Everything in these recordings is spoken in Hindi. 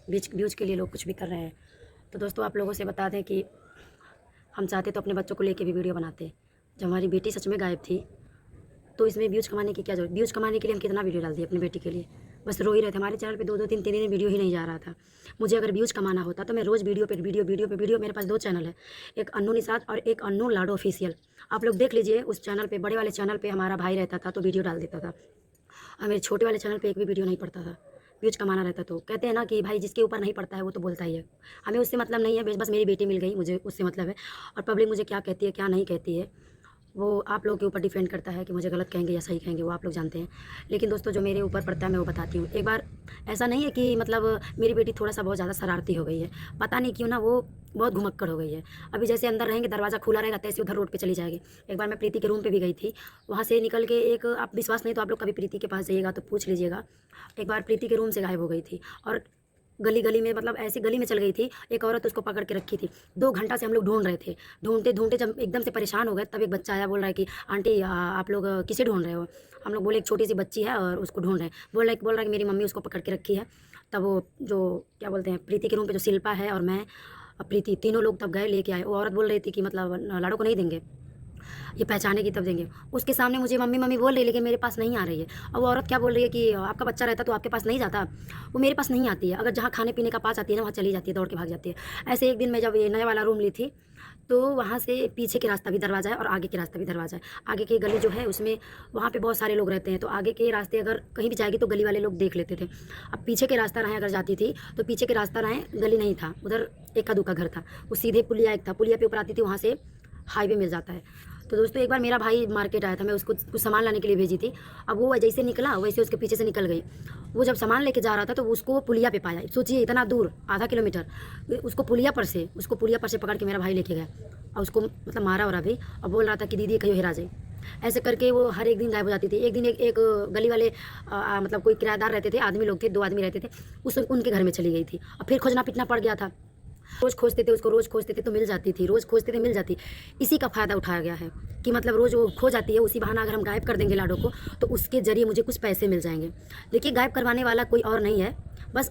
व्यूज़ के लिए लोग कुछ भी कर रहे हैं। तो दोस्तों आप लोगों से बता दें कि हम चाहते तो अपने बच्चों को लेके भी वीडियो बनाते। जब हमारी बेटी सच में गायब थी तो इसमें व्यूज़ कमाने की क्या ज़रूरत। व्यूज़ कमाने के लिए हम कितना वीडियो डाल दिए अपनी बेटी के लिए, बस रो ही रहे थे। हमारे चैनल पे 2-2 3-3 दिन वीडियो ही नहीं जा रहा था। मुझे अगर व्यूज़ कमाना होता तो मैं रोज़ वीडियो पे वीडियो। मेरे पास 2 चैनल है, एक अन्नू निषाद और एक अन्नू लाडो ऑफिशियल। आप लोग देख लीजिए, उस चैनल पे, बड़े वाले चैनल पे हमारा भाई रहता था तो वीडियो डाल देता था, और मेरे छोटे वाले चैनल पे एक भी वीडियो नहीं पड़ता था। व्यूज़ कमाना रहता तो कहते हैं ना कि भाई जिसके ऊपर नहीं पड़ता है वो तो बोलता ही है। हमें उससे मतलब नहीं है, बस मेरी बेटी मिल गई, मुझे उससे मतलब है। और पब्लिक मुझे क्या कहती है क्या नहीं कहती है वो आप लोगों के ऊपर डिपेंड करता है कि मुझे गलत कहेंगे या सही कहेंगे, वो आप लोग जानते हैं। लेकिन दोस्तों जो मेरे ऊपर पड़ता है मैं वो बताती हूँ। एक बार ऐसा नहीं है कि मतलब मेरी बेटी थोड़ा-सा बहुत ज़्यादा शरारती हो गई है। पता नहीं क्यों ना वो बहुत घुमक्कड़ हो गई है। अभी जैसे अंदर रहेंगे, दरवाज़ा खुला रहेगा, तैसे उधर रोड पे चली जाएगी। एक बार मैं प्रीति के रूम पे भी गई थी। वहाँ से निकल के एक, आप विश्वास नहीं तो आप लोग कभी प्रीति के पास जाइएगा तो पूछ लीजिएगा। एक बार प्रीति के रूम से गायब हो गई थी और गली-गली में, मतलब ऐसी गली में चल गई थी। एक औरत उसको पकड़ के रखी थी। 2 घंटा से हम लोग ढूँढ रहे थे। ढूँढते-ढूँढते जब एकदम से परेशान हो गए, तब एक बच्चा आया, बोल रहा है कि आंटी आप लोग किसे ढूँढ रहे हो? हम लोग बोले एक छोटी-सी बच्ची है और उसको ढूँढ रहे हैं। बोल रहा है कि मेरी मम्मी उसको पकड़ के रखी है। तब वो जो क्या बोलते हैं, प्रीति के रूम पे जो शिल्पा है और मैं और प्रीति, तीनों लोग तब गए लेके आए। वो औरत बोल रही थी कि मतलब लाडो को नहीं देंगे, ये पहचानेगी तब देंगे। उसके सामने मुझे मम्मी मम्मी बोल रही है, लेकिन मेरे पास नहीं आ रही है। अब वो औरत क्या बोल रही है कि आपका बच्चा रहता तो आपके पास नहीं जाता। वो मेरे पास नहीं आती है। अगर जहाँ खाने पीने का पास आती है ना, वहाँ चली जाती है, दौड़ के भाग जाती है। ऐसे एक दिन मैं जब ये नया वाला रूम ली थी, तो वहाँ से पीछे के रास्ता भी दरवाज़ा है और आगे के रास्ता भी दरवाज़ा है। आगे की गली जो है उसमें, वहाँ पे बहुत सारे लोग रहते हैं, तो आगे के रास्ते अगर कहीं भी जाएगी तो गली वाले लोग देख लेते थे। अब पीछे के रास्ता राहें अगर जाती थी तो पीछे के रास्ता राहें गली नहीं था, उधर इक्का-दुक्का घर था। वो सीधे पुलिया एक था, पुलिया पे ऊपर आती थी, वहाँ से हाईवे मिल जाता है। तो दोस्तों एक बार मेरा भाई मार्केट आया था, मैं उसको कुछ सामान लाने के लिए भेजी थी। अब वो जैसे निकला वैसे उसके पीछे से निकल गई। वो जब सामान लेके जा रहा था तो उसको पुलिया पे पाया। सोचिए इतना दूर, आधा किलोमीटर, उसको पुलिया पर से पकड़ के मेरा भाई लेके गया और उसको मतलब मारा और अभी, और बोल रहा था कि दीदी कहीं हेरा जाए। ऐसे करके वो हर एक दिन गायब हो जाती थी। एक दिन एक गली वाले मतलब कोई किराएदार रहते थे, आदमी लोग थे, 2 आदमी रहते थे, उनके घर में चली गई थी और फिर खोजना पीटना पड़ गया था। रोज़ खोजते थे उसको, रोज़ खोजते थे तो मिल जाती थी, रोज़ खोजते थे मिल जाती। इसी का फ़ायदा उठाया गया है कि मतलब रोज़ वो खो जाती है, उसी बहाना अगर हम गायब कर देंगे लाडो को तो उसके ज़रिए मुझे कुछ पैसे मिल जाएँगे। देखिए गायब करवाने वाला कोई और नहीं है, बस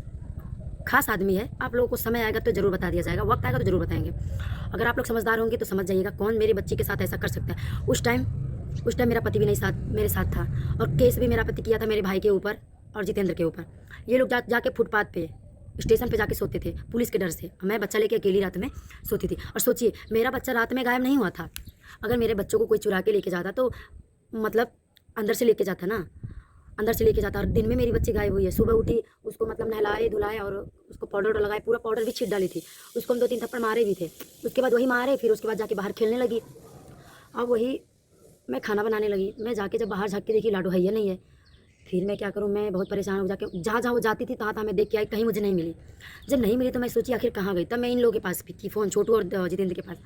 ख़ास आदमी है। आप लोगों को समय आएगा तो ज़रूर बता दिया जाएगा, वक़्त आएगा तो ज़रूर बताएँगे। अगर आप लोग समझदार होंगे तो समझ जाइएगा कौन मेरे बच्चे के साथ ऐसा कर सकता है। उस टाइम मेरा पति भी नहीं साथ मेरे साथ था, और केस भी मेरा पति किया था मेरे भाई के ऊपर और जितेंद्र के ऊपर। ये लोग जाके फुटपाथ पे, स्टेशन पे जाके सोते थे पुलिस के डर से। मैं बच्चा लेके अकेली रात में सोती थी। और सोचिए मेरा बच्चा रात में गायब नहीं हुआ था। अगर मेरे बच्चों को कोई चुरा के लेके जाता तो मतलब अंदर से लेके जाता ना, अंदर से लेके जाता। और दिन में मेरी बच्ची गायब हुई है। सुबह उठी, उसको मतलब नहलाए धुलाए और उसको पाउडर वाउडर लगाए, पूरा पाउडर भी छीट डाली थी। उसको हम 2-3 थप्पड़ मारे भी थे। उसके बाद वही मारे, फिर उसके बाद जाके बाहर खेलने लगी। अब वही मैं खाना बनाने लगी। मैं जाके जब बाहर झाँक के देखी लाडो है या नहीं है, फिर मैं क्या करूँ, मैं बहुत परेशान हो जाके जहाँ-जहाँ वो जाती थी तहाँ-तहाँ मैं देख के आई, कहीं मुझे नहीं मिली। जब नहीं मिली तो मैं सोची आखिर कहाँ गई। तब मैं इन लोगों के पास की फ़ोन, छोटू और जितेंद्र के पास।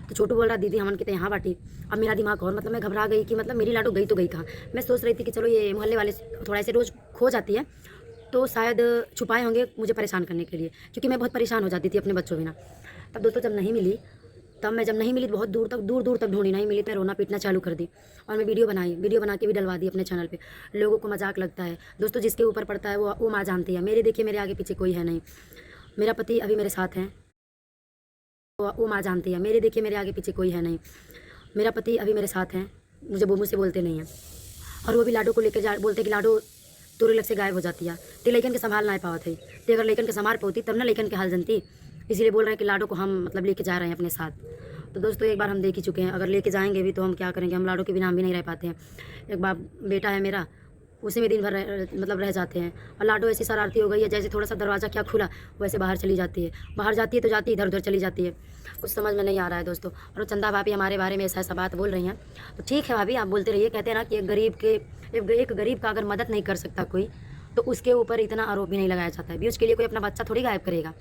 तो छोटू बोल रहा दीदी हमन के तो यहाँ बाटी। अब मेरा दिमाग और मतलब मैं घबरा गई कि मतलब मेरी लाडो गई तो गई कहाँ। मैं सोच रही थी कि चलो ये मोहल्ले वाले थोड़ा ऐसे रोज़ खो जाती है तो शायद छुपाए होंगे मुझे परेशान करने के लिए, क्योंकि मैं बहुत परेशान हो जाती थी अपने बच्चों बिना। तब दोस्तों जब नहीं मिली तो बहुत दूर तक ढूँढी, नहीं मिली तो रोना पीटना चालू कर दी। और मैं वीडियो बना के भी डलवा दी अपने चैनल पे। लोगों को मजाक लगता है दोस्तों, जिसके ऊपर पड़ता है वो माँ जानती है। देखिए मेरे आगे पीछे कोई है नहीं। मेरा पति अभी मेरे साथ हैं, वो माँ जानती है। देखिए मेरे आगे पीछे कोई है नहीं। मेरा पति अभी मेरे साथ हैं, मुझसे बोलते नहीं हैं। और वो भी लाडो को लेकर बोलते कि लाडो तोरे लग से गायब हो जाती है, ते लइकन के संभाल ना पावत है, ते अगर लइकन के संभाल पाती तब ना लइकन के हाल जनती। इसीलिए बोल रहे हैं कि लाडो को हम मतलब लेके जा रहे हैं अपने साथ। तो दोस्तों एक बार हम देख ही चुके हैं, अगर लेके जाएंगे भी तो हम क्या करेंगे, हम लाडो के बिना हम भी नहीं रह पाते हैं। एक बार बेटा है मेरा, उसी में दिन भर रह जाते हैं। और लाडो ऐसी शरारती हो गई है, जैसे थोड़ा सा दरवाज़ा क्या खुला वैसे बाहर चली जाती है। बाहर जाती है तो जाती है, इधर उधर चली जाती है। कुछ समझ में नहीं आ रहा है दोस्तों। और चंदा भाभी हमारे बारे में ऐसा बात बोल रही हैं, तो ठीक है भाभी आप बोलते रहिए। कहते हैं ना कि एक गरीब का अगर मदद नहीं कर सकता कोई तो उसके ऊपर इतना आरोप भी नहीं लगाया जाता है। व्यूज़ के लिए कोई अपना बच्चा थोड़ी गायब करेगा,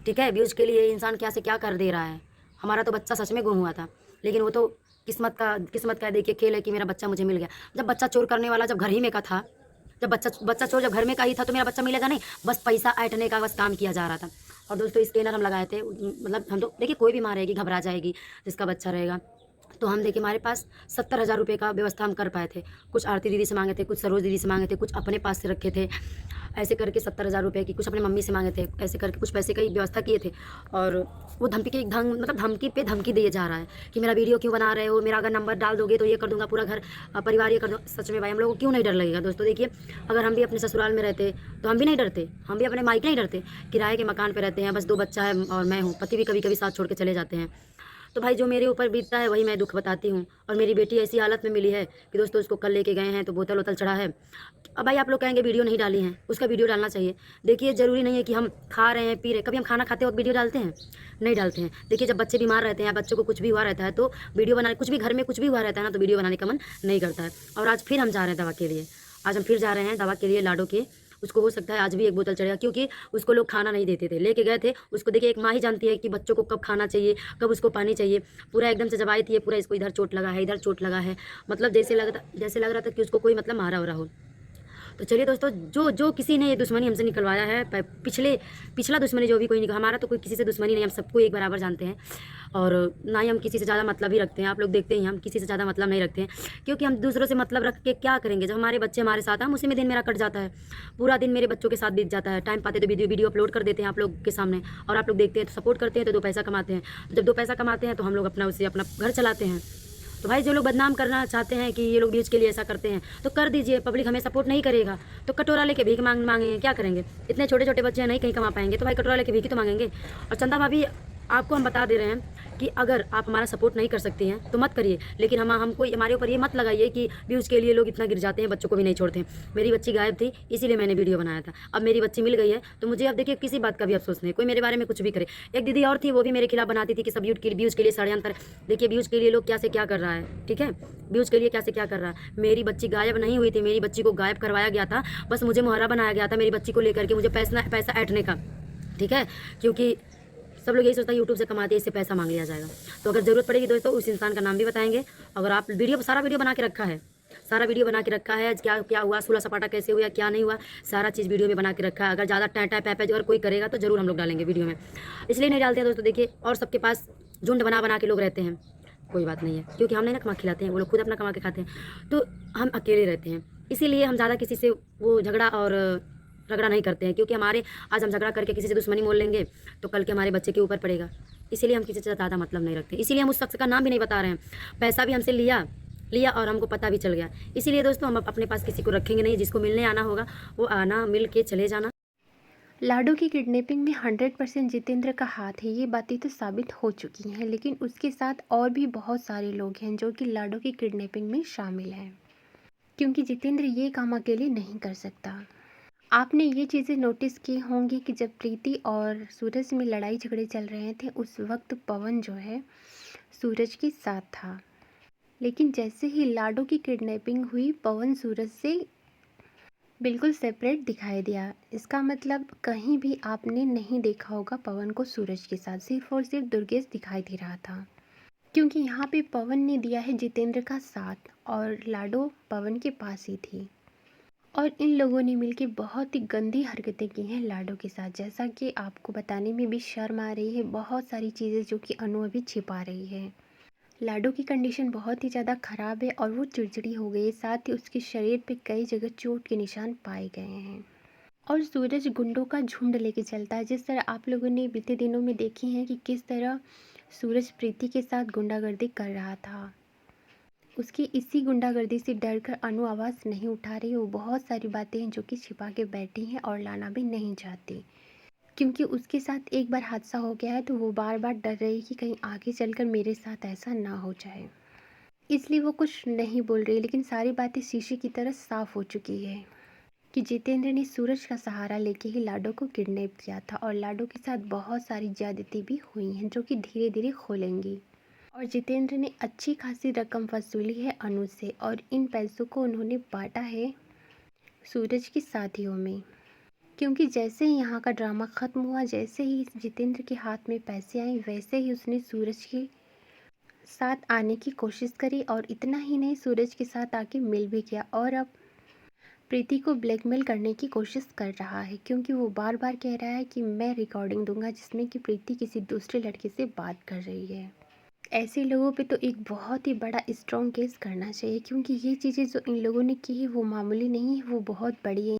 ठीक है। व्यूज़ के लिए इंसान क्या से क्या कर दे रहा है। हमारा तो बच्चा सच में गुम हुआ था, लेकिन वो तो किस्मत का देखिए खेल है कि मेरा बच्चा मुझे मिल गया। जब बच्चा चोर करने वाला जब घर ही में का था, जब बच्चा चोर जब घर में का ही था तो मेरा बच्चा मिलेगा नहीं। बस पैसा ऐंठने का बस काम किया जा रहा था। और दोस्तों स्कैनर हम लगाए थे, मतलब हम तो देखिए कोई भी माँ रहेगी घबरा जाएगी जिसका बच्चा रहेगा, तो हम देखिए हमारे पास 70,000 रुपये का व्यवस्था हम कर पाए थे। कुछ आरती दीदी से मांगे थे, कुछ सरोज दीदी से मांगे थे, कुछ अपने पास से रखे थे। ऐसे करके 70,000 रुपये की, कुछ अपनी मम्मी से मांगे थे। ऐसे करके कुछ पैसे की व्यवस्था किए थे। और वो धमकी पे धमकी दिए जा रहा है कि मेरा वीडियो क्यों बना रहे हो, मेरा अगर नंबर डाल दोगे तो ये कर दूंगा, पूरा घर परिवार ये कर दूँगा। सच में भाई हम लोगों को क्यों नहीं डर लगेगा दोस्तों। देखिए अगर हम भी अपने ससुराल में रहते तो हम भी नहीं डरते, हम भी अपने मायके नहीं डरते। किराए के मकान पे रहते हैं, बस 2 बच्चा है और मैं हूँ, पति भी कभी कभी साथ छोड़ के चले जाते हैं। तो भाई जो मेरे ऊपर बीतता है वही मैं दुख बताती हूँ। और मेरी बेटी ऐसी हालत में मिली है कि दोस्तों उसको कल लेके गए हैं तो बोतल वोतल चढ़ा है। अब भाई आप लोग कहेंगे वीडियो नहीं डाली है, उसका वीडियो डालना चाहिए। देखिए ज़रूरी नहीं है कि हम खा रहे हैं पी रहे हैं, कभी हम खाना खाते वक्त वीडियो डालते हैं, नहीं डालते हैं। देखिए जब बच्चे बीमार रहते हैं, बच्चों को कुछ भी हुआ रहता है तो वीडियो बनाने, कुछ भी घर में कुछ भी हुआ रहता है ना, तो वीडियो बनाने का मन नहीं करता है। और आज फिर हम जा रहे हैं दवा के लिए, आज हम फिर जा रहे हैं दवा के लिए लाडो के। उसको हो सकता है आज भी एक बोतल चढ़ेगा, क्योंकि उसको लोग खाना नहीं देते थे, लेके गए थे उसको। देखिए एक माँ ही जानती है कि बच्चों को कब खाना चाहिए, कब उसको पानी चाहिए। पूरा एकदम से जबाई थी, पूरा इसको इधर चोट लगा है, इधर चोट लगा है, मतलब जैसे लग रहा था कि उसको कोई मतलब मारा हो रहा हो। तो चलिए दोस्तों, जो जो किसी ने ये दुश्मनी हमसे निकलवाया है, पिछला दुश्मनी जो भी कोई निकल, हमारा तो कोई किसी से दुश्मनी नहीं, हम सबको एक बराबर जानते हैं। और ना ही हम किसी से ज़्यादा मतलब ही रखते हैं। आप लोग देखते ही हम किसी से ज़्यादा मतलब नहीं रखते हैं, क्योंकि हम दूसरों से मतलब रख के क्या करेंगे। जब हमारे बच्चे हमारे साथ हैं, हम उसी में दिन मेरा कट जाता है, पूरा दिन मेरे बच्चों के साथ बीत जाता है। टाइम पाते तो वीडियो अपलोड कर देते हैं आप लोग के सामने, और आप लोग देखते हैं तो सपोर्ट करते हैं, तो 2 पैसा कमाते हैं। जब 2 पैसा कमाते हैं तो हम लोग उससे अपना घर चलाते हैं। तो भाई जो लोग बदनाम करना चाहते हैं कि ये लोग व्यूज़ के लिए ऐसा करते हैं, तो कर दीजिए। पब्लिक हमें सपोर्ट नहीं करेगा तो कटोरा लेके भीख मांगेंगे, क्या करेंगे। इतने छोटे छोटे बच्चे हैं, नहीं कहीं कमा पाएंगे, तो भाई कटोरा लेके भीख ही तो मांगेंगे। और चंदा भाभी, आपको हम बता दे रहे हैं कि अगर आप हमारा सपोर्ट नहीं कर सकती हैं तो मत करिए, लेकिन हमको हमारे ऊपर ये मत लगाइए कि व्यूज़ के लिए लोग इतना गिर जाते हैं, बच्चों को भी नहीं छोड़ते हैं। मेरी बच्ची गायब थी, इसीलिए मैंने वीडियो बनाया था। अब मेरी बच्ची मिल गई है तो मुझे अब देखिए किसी बात का भी अफसोस नहीं, कोई मेरे बारे में कुछ भी करे। एक दीदी और थी, वो भी मेरे खिलाफ बनाती थी कि सब व्यूज़ के लिए षड्यंत्र। देखिए व्यूज़ के लिए लोग क्या से क्या कर रहा है, ठीक है, व्यूज़ के लिए क्या से क्या कर रहा है। मेरी बच्ची गायब नहीं हुई थी, मेरी बच्ची को गायब करवाया गया था, बस मुझे मुहर्रा बनाया गया था मेरी बच्ची को लेकर के, मुझे पैसा ऐंठने का, ठीक है। क्योंकि सब लोग यही सोचता है यूट्यूब से कमाते हैं, इससे पैसा मांग लिया जाएगा। तो अगर ज़रूरत पड़ेगी दोस्तों, उस इंसान का नाम भी बताएंगे। अगर आप सारा वीडियो बना के रखा है, सारा वीडियो बना के रखा है, क्या क्या हुआ, सूला सपाटा कैसे हुआ, क्या नहीं हुआ, सारा चीज़ वीडियो में बना के रखा है। अगर ज़्यादा टैटा पैपे अगर कोई करेगा तो ज़रूर हम लोग डालेंगे वीडियो में, इसलिए नहीं डालते हैं दोस्तों। देखिए और सबके पास झुंड बना के लोग रहते हैं, कोई बात नहीं है, क्योंकि हम नहीं ना कमा खिलाते हैं, वो लोग खुद अपना कमा के खाते हैं। तो हम अकेले रहते हैं, इसीलिए हम ज़्यादा किसी से वो झगड़ा और रगड़ा नहीं करते हैं, क्योंकि आज हम झगड़ा करके किसी से दुश्मनी मोल लेंगे तो कल के हमारे बच्चे के ऊपर पड़ेगा। इसीलिए हम किसी से ज़्यादा मतलब नहीं रखते, इसीलिए हम उस शख्स का नाम भी नहीं बता रहे हैं। पैसा भी हमसे लिया और हमको पता भी चल गया। इसीलिए दोस्तों हम अपने पास किसी को रखेंगे नहीं, जिसको मिलने आना होगा वो आना, मिल के चले जाना। लाडो की किडनैपिंग में 100% जितेंद्र का हाथ है, ये बातें तो साबित हो चुकी हैं, लेकिन उसके साथ और भी बहुत सारे लोग हैं जो कि लाडो की किडनैपिंग में शामिल हैं, क्योंकि जितेंद्र ये काम अकेले नहीं कर सकता। आपने ये चीज़ें नोटिस की होंगी कि जब प्रीति और सूरज में लड़ाई झगड़े चल रहे थे, उस वक्त पवन जो है सूरज के साथ था, लेकिन जैसे ही लाडो की किडनैपिंग हुई, पवन सूरज से बिल्कुल सेपरेट दिखाई दिया। इसका मतलब कहीं भी आपने नहीं देखा होगा पवन को सूरज के साथ, सिर्फ और सिर्फ दुर्गेश दिखाई दे रहा था, क्योंकि यहाँ पे पवन ने दिया है जितेंद्र का साथ और लाडो पवन के पास ही थी। और इन लोगों ने मिलकर बहुत ही गंदी हरकतें की हैं लाडो के साथ, जैसा कि आपको बताने में भी शर्म आ रही है। बहुत सारी चीज़ें जो कि अनु अभी छिपा रही है। लाडो की कंडीशन बहुत ही ज़्यादा ख़राब है और वो चिड़चिड़ी हो गई है, साथ ही उसके शरीर पे कई जगह चोट के निशान पाए गए हैं। और सूरज गुंडों का झुंड लेके चलता है, जिस तरह आप लोगों ने बीते दिनों में देखी हैं कि किस तरह सूरज प्रीति के साथ गुंडागर्दी कर रहा था। उसकी इसी गुंडागर्दी से डर कर अनु आवाज़ नहीं उठा रही। वो बहुत सारी बातें हैं जो कि छिपा के बैठी हैं और लाना भी नहीं चाहती, क्योंकि उसके साथ एक बार हादसा हो गया है तो वो बार बार डर रही कि कहीं आगे चलकर मेरे साथ ऐसा ना हो जाए, इसलिए वो कुछ नहीं बोल रही। लेकिन सारी बातें शीशे की तरह साफ हो चुकी है कि जितेंद्र ने सूरज का सहारा लेके ही लाडो को किडनैप किया था और लाडो के साथ बहुत सारी ज्यादती भी हुई हैं जो कि धीरे धीरे खोलेंगी। और जितेंद्र ने अच्छी खासी रकम वसूली है अनु से और इन पैसों को उन्होंने बांटा है सूरज के साथियों में, क्योंकि जैसे ही यहाँ का ड्रामा ख़त्म हुआ, जैसे ही जितेंद्र के हाथ में पैसे आए, वैसे ही उसने सूरज के साथ आने की कोशिश करी। और इतना ही नहीं, सूरज के साथ आके मिल भी गया और अब प्रीति को ब्लैकमेल करने की कोशिश कर रहा है, क्योंकि वो बार बार कह रहा है कि मैं रिकॉर्डिंग दूंगा जिसमें कि प्रीति किसी दूसरे लड़के से बात कर रही है। ऐसे लोगों पे तो एक बहुत ही बड़ा स्ट्रॉन्ग केस करना चाहिए, क्योंकि ये चीज़ें जो इन लोगों ने की है वो मामूली नहीं है, वो बहुत बड़ी है।